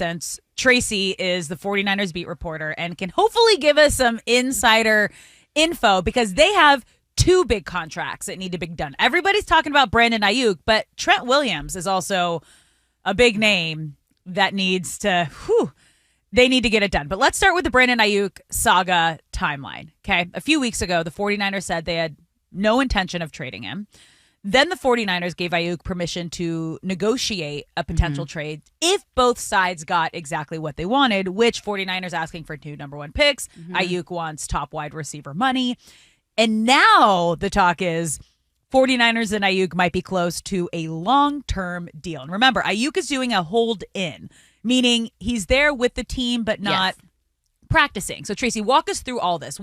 since Tracy is the 49ers beat reporter and can hopefully give us some insider info because they have 2 big contracts that need to be done. Everybody's talking about Brandon Aiyuk, but Trent Williams is also a big name that needs to, they need to get it done. But let's start with the Brandon Aiyuk saga timeline. Okay. A few weeks ago, the 49ers said they had no intention of trading him. Then the 49ers gave Aiyuk permission to negotiate a potential trade if both sides got exactly what they wanted, which 49ers asking for 2 number 1 picks. Aiyuk wants top wide receiver money. And now the talk is 49ers and Aiyuk might be close to a long-term deal. And remember, Aiyuk is doing a hold-in, meaning he's there with the team but not practicing. So, Tracy, walk us through all this.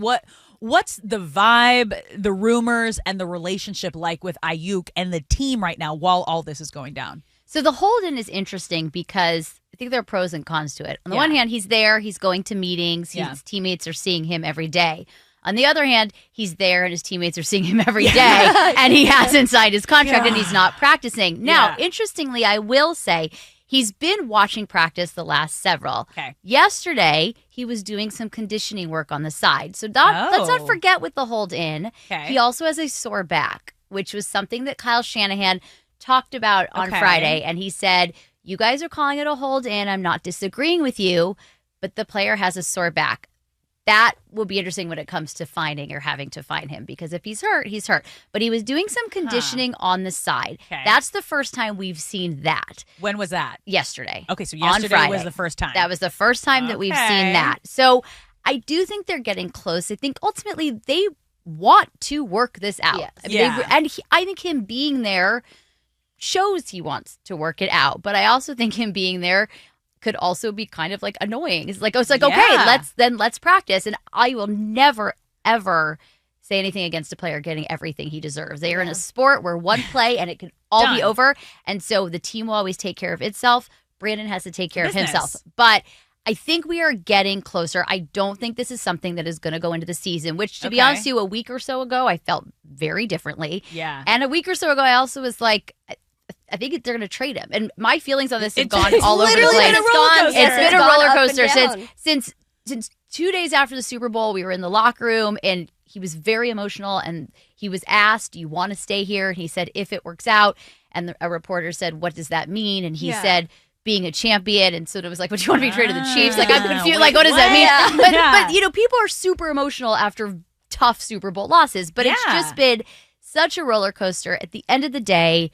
What's the vibe, the rumors, and the relationship like with Aiyuk and the team right now while all this is going down? So the hold-in is interesting because I think there are pros and cons to it. On the one hand, he's there. He's going to meetings. His teammates are seeing him every day. On the other hand, he's there and his teammates are seeing him every day and he hasn't signed his contract and he's not practicing. Now, interestingly, I will say he's been watching practice the last several. Okay. Yesterday, he was doing some conditioning work on the side. So let's not forget with the hold-in. Okay. He also has a sore back, which was something that Kyle Shanahan talked about on Friday. And he said, you guys are calling it a hold-in. I'm not disagreeing with you, but the player has a sore back. That will be interesting when it comes to finding or having to find him because if he's hurt, he's hurt. But he was doing some conditioning on the side. Okay. That's the first time we've seen that. When was that? Yesterday. Okay, so yesterday was the first time. That was the first time that we've seen that. So I do think they're getting close. I think ultimately they want to work this out. Yes. I think him being there shows he wants to work it out. But I also think him being there could also be kind of like annoying. It's like okay, let's practice. And I will never, ever say anything against a player getting everything he deserves. They are in a sport where one play and it can all be over. And so the team will always take care of itself. Brandon has to take care of himself. But I think we are getting closer. I don't think this is something that is going to go into the season, which to be honest with you, a week or so ago, I felt very differently. Yeah. And a week or so ago, I also was like, I think they're going to trade him. And my feelings on this have gone all over the place. It's been a roller coaster since 2 days after the Super Bowl. We were in the locker room and he was very emotional and he was asked, do you want to stay here? And he said, if it works out. And a reporter said, what does that mean? And he said, being a champion. And so it was like, would you want to be traded to the Chiefs? Like, I'm confused. Like, what does that mean? But, you know, people are super emotional after tough Super Bowl losses. But it's just been such a roller coaster. At the end of the day,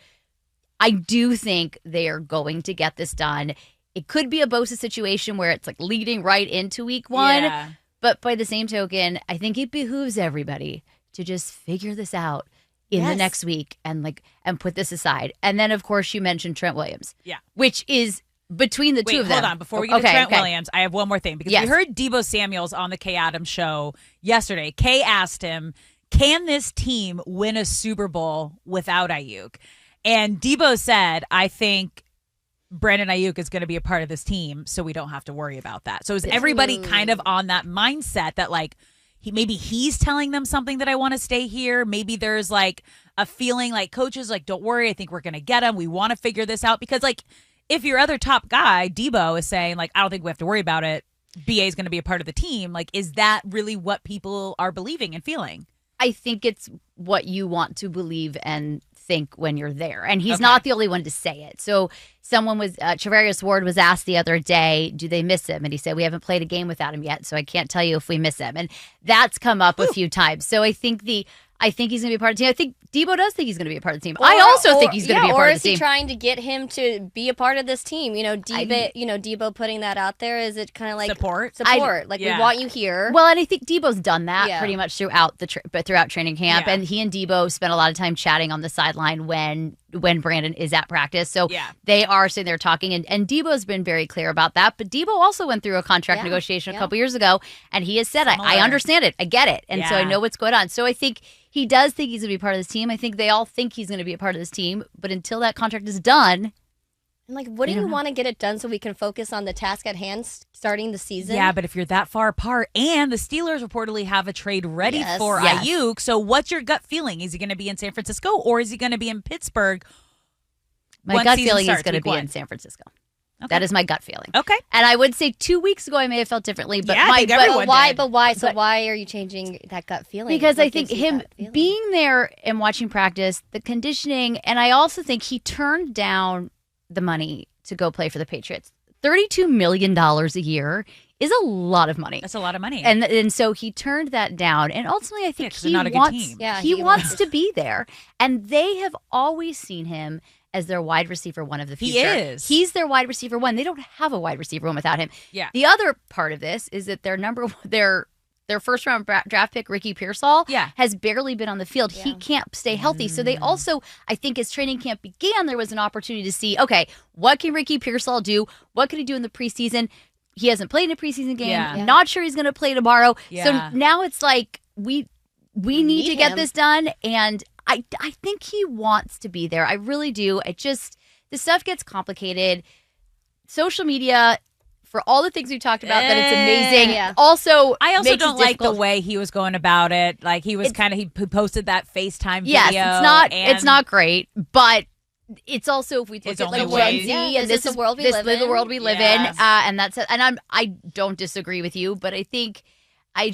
I do think they are going to get this done. It could be a Bosa situation where it's like leading right into week 1. Yeah. But by the same token, I think it behooves everybody to just figure this out in the next week and put this aside. And then, of course, you mentioned Trent Williams. Yeah. Which is between the two of them. Hold on. Before we get to Trent Williams, I have one more thing. Because we heard Deebo Samuels on the Kay Adams show yesterday. Kay asked him, can this team win a Super Bowl without Aiyuk? And Deebo said, I think Brandon Aiyuk is going to be a part of this team, so we don't have to worry about that. So is everybody kind of on that mindset that, like, maybe he's telling them something that I want to stay here? Maybe there's, like, a feeling like coaches, like, don't worry, I think we're going to get him. We want to figure this out. Because, like, if your other top guy, Deebo, is saying, like, I don't think we have to worry about it, BA is going to be a part of the team, like, is that really what people are believing and feeling? I think it's what you want to believe and think when you're there. And he's not the only one to say it. So someone was, Charvarius Ward was asked the other day, do they miss him? And he said, we haven't played a game without him yet, so I can't tell you if we miss him. And that's come up a few times. So I think he's going to be a part of the team. I think Deebo does think he's going to be a part of the team. I also think he's going to be a part of the team. Or is he trying to get him to be a part of this team? You know, Deebo putting that out there, is it kind of like support? We want you here. Well, and I think Deebo's done that pretty much throughout throughout training camp. And he and Deebo spent a lot of time chatting on the sideline when Brandon is at practice. So they are sitting there talking. And Deebo's been very clear about that. But Deebo also went through a contract negotiation a couple years ago. And he has said, I understand it. I get it. And so I know what's going on. So I think he does think he's going to be part of this team. I think they all think he's going to be a part of this team. But until that contract is done. And like, what do you want to get it done so we can focus on the task at hand starting the season? Yeah, but if you're that far apart, and the Steelers reportedly have a trade ready for Aiyuk, so what's your gut feeling? Is he going to be in San Francisco or is he going to be in Pittsburgh? My gut feeling is going to be in San Francisco. That is my gut feeling. Okay. And I would say 2 weeks ago I may have felt differently, but I think everyone did. But why? So why are you changing that gut feeling? Because What I think gives you him that feeling? being there and watching practice, the conditioning, and I also think he turned down the money to go play for the Patriots. $32 million a year is a lot of money. That's a lot of money. And so he turned that down. And ultimately, I think 'cause they're not a good team. he wants to be there. And they have always seen him as their wide receiver one of the future. He is. He's their wide receiver one. They don't have a wide receiver one without him. Yeah. The other part of this is that their first round draft pick, Ricky Pearsall, has barely been on the field. He can't stay healthy. So they also, I think as training camp began, there was an opportunity to see, okay, what can Ricky Pearsall do? What can he do in the preseason? He hasn't played in a preseason game. Yeah. Not sure he's going to play tomorrow. Yeah. So now it's like we need to get him. this done. And I think he wants to be there. I really do. The stuff gets complicated. Social media, for all the things we talked about, that it's amazing. Yeah. Also, I also makes it don't like the difficult. way he was going about it. Like he was he posted that FaceTime video. Yes, and it's not great, but it's also, if we look It's at like only Gen ways. Z, Yeah, and this is the world we live in. the world we live Yes. in, and that's it. And I don't disagree with you, but I think he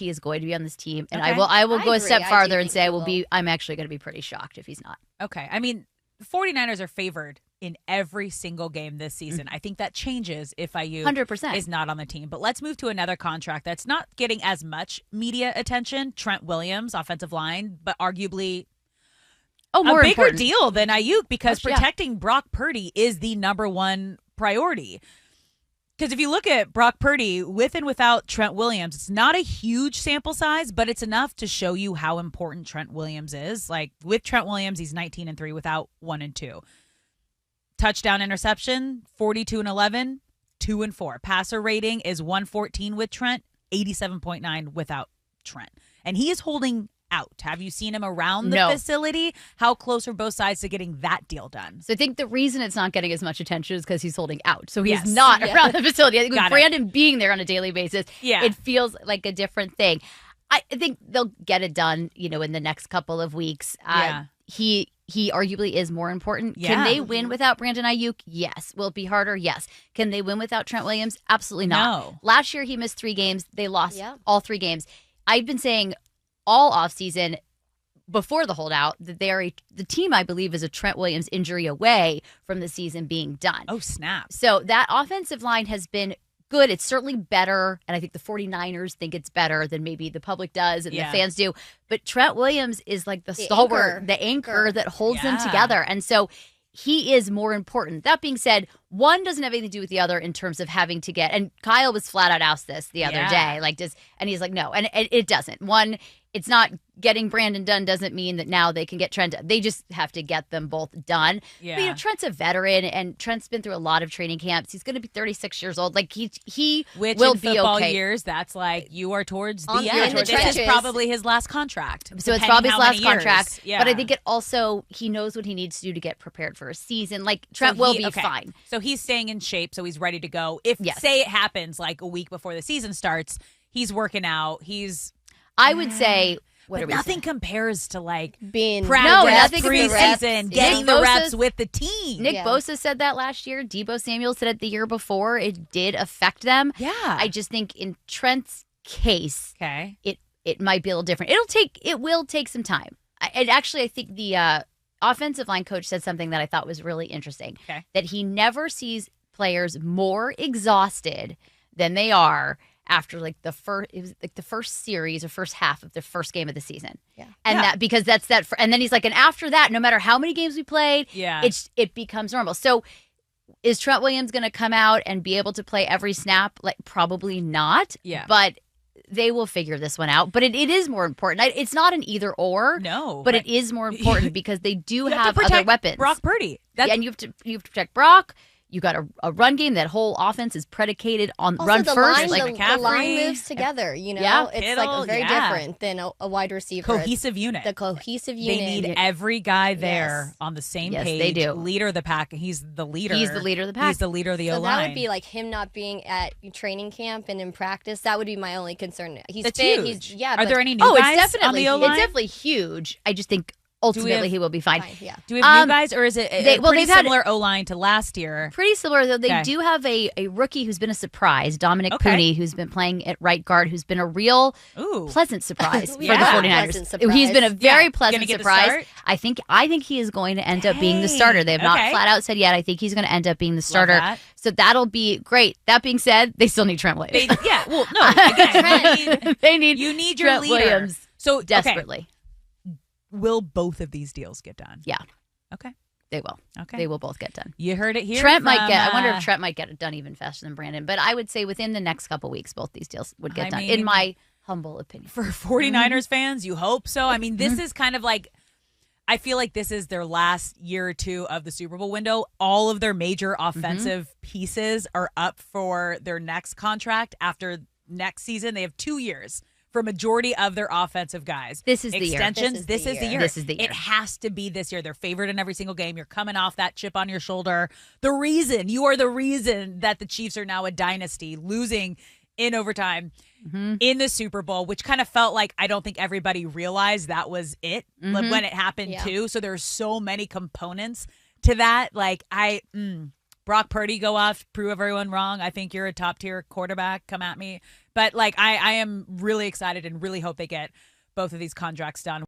is going to be on this team, and Okay. I will I go a agree. step I do farther and think say he will. I'm actually going to be pretty shocked if he's not. Okay. I mean, the 49ers are favored in every single game this season. I think that changes if Aiyuk 100%. is not on the team. But let's move to another contract that's not getting as much media attention. Trent Williams, offensive line, but arguably More a bigger important. deal than Aiyuk because Yeah. protecting Brock Purdy is the number one priority. Because if you look at Brock Purdy with and without Trent Williams, it's not a huge sample size, but it's enough to show you how important Trent Williams is. Like with Trent Williams, he's 19-3 without 1-2. Touchdown interception, 42-11, 2-4. Passer rating is 114 with Trent, 87.9 without Trent. And he is holding out. Have you seen him around the No. facility? How close are both sides to getting that deal done? So I think the reason it's not getting as much attention is because he's holding out. So he's Yes. not around the facility. I think with Got it. Brandon being there on a daily basis, Yeah. it feels like a different thing. I think they'll get it done, in the next couple of weeks. Yeah. He arguably is more important. Yeah. Can they win without Brandon Aiyuk? Yes. Will it be harder? Yes. Can they win without Trent Williams? Absolutely not. No. Last year he missed 3 games. They lost Yeah. all 3 games. I've been saying all offseason before the holdout that the team, I believe, is a Trent Williams injury away from the season being done. Oh, snap. So that offensive line has been good. It's certainly better, and I think the 49ers think it's better than maybe the public does and Yeah. the fans do. But Trent Williams is like the The stalwart, anchor. the anchor that holds them Yeah. together. And so he is more important. That being said, one doesn't have anything to do with the other in terms of having to get, and Kyle was flat out asked this the other Yeah. day, and he's like, no, and it doesn't. One, it's not getting Brandon done doesn't mean that now they can get Trent. They just have to get them both done. Yeah. But, Trent's a veteran, and Trent's been through a lot of training camps. He's going to be 36 years old. Like he Which will in be football okay. years, that's like you are towards the On the- end. in the This is trenches. probably his last contract. So it's depending probably his how last many years. contract. Yeah. But I think it also, he knows what he needs to do to get prepared for a season. Like, So Trent will he- be okay. fine. So he's staying in shape, so he's ready to go. If Yes. say it happens like a week before the season starts, he's working out. He's I would say, what but are we nothing saying? compares to like Being practice, nothing compares. preseason, getting Nick the reps Bosa's- with the team. Nick Yeah. Bosa said that last year. Debo Samuel said it the year before. It did affect them. Yeah. I just think in Trent's case, Okay. it might be a little different. It will take some time. And actually, I think the offensive line coach said something that I thought was really interesting. Okay. That he never sees players more exhausted than they are after the first series or first half of the first game of the season. Yeah. And Yeah. that because that's that. And then he's like, and after that, no matter how many games we played, Yeah. it becomes normal. So is Trent Williams going to come out and be able to play every snap? Like, probably not. Yeah. But they will figure this one out. But it is more important. It's not an either or. No. But it is more important because they do You have to other protect weapons. Brock Purdy. Yeah, and you have to protect Brock. You got a run game. That whole offense is predicated on Also, run the first. line, like the line McCaffrey. moves together. Yeah. It's Kittle, like very yeah. different than a wide receiver. It's cohesive unit. the cohesive They unit. need every guy there Yes. on the same Yes, page. they do. Leader of the pack. He's the leader. He's the leader of the pack. He's the leader of the So O-line. that would be like him not being at training camp and in practice. That would be my only concern. He's That's fit. huge. He's Are but there any new Oh, guys it's definitely on the O-line? it's definitely huge. I just think ultimately he will be fine. Yeah. Do we have new guys, or is it pretty they've had similar O-line to last year? Pretty similar, though. They do have a rookie who's been a surprise, Dominic Pooney, who's been playing at right guard, who's been a real pleasant surprise for the 49ers. He's been a very pleasant surprise. I think he is going to end up being the starter. They have not flat out said yet. I think he's going to end up being the starter. So that'll be great. That being said, they still need Trent Williams. They need you need your Trent leader. Williams so desperately. Will both of these deals get done? Yeah. Okay. They will. Okay. They will both get done. You heard it here. Trent might get. I wonder if Trent might get it done even faster than Brandon. But I would say within the next couple weeks, both these deals would get done. In my humble opinion. For 49ers fans, you hope so. I mean, this is kind of like, I feel like this is their last year or two of the Super Bowl window. All of their major offensive pieces are up for their next contract after next season. They have 2 years for majority of their offensive guys. This is the year. Extensions. This is the year. This is the year. It has to be this year. They're favored in every single game. You're coming off that chip on your shoulder. You are the reason that the Chiefs are now a dynasty, losing in overtime in the Super Bowl, which kind of felt like I don't think everybody realized that was it when it happened too. So there's so many components to that. Like Brock Purdy go off, prove everyone wrong. I think you're a top tier quarterback. Come at me. But like I am really excited and really hope they get both of these contracts done.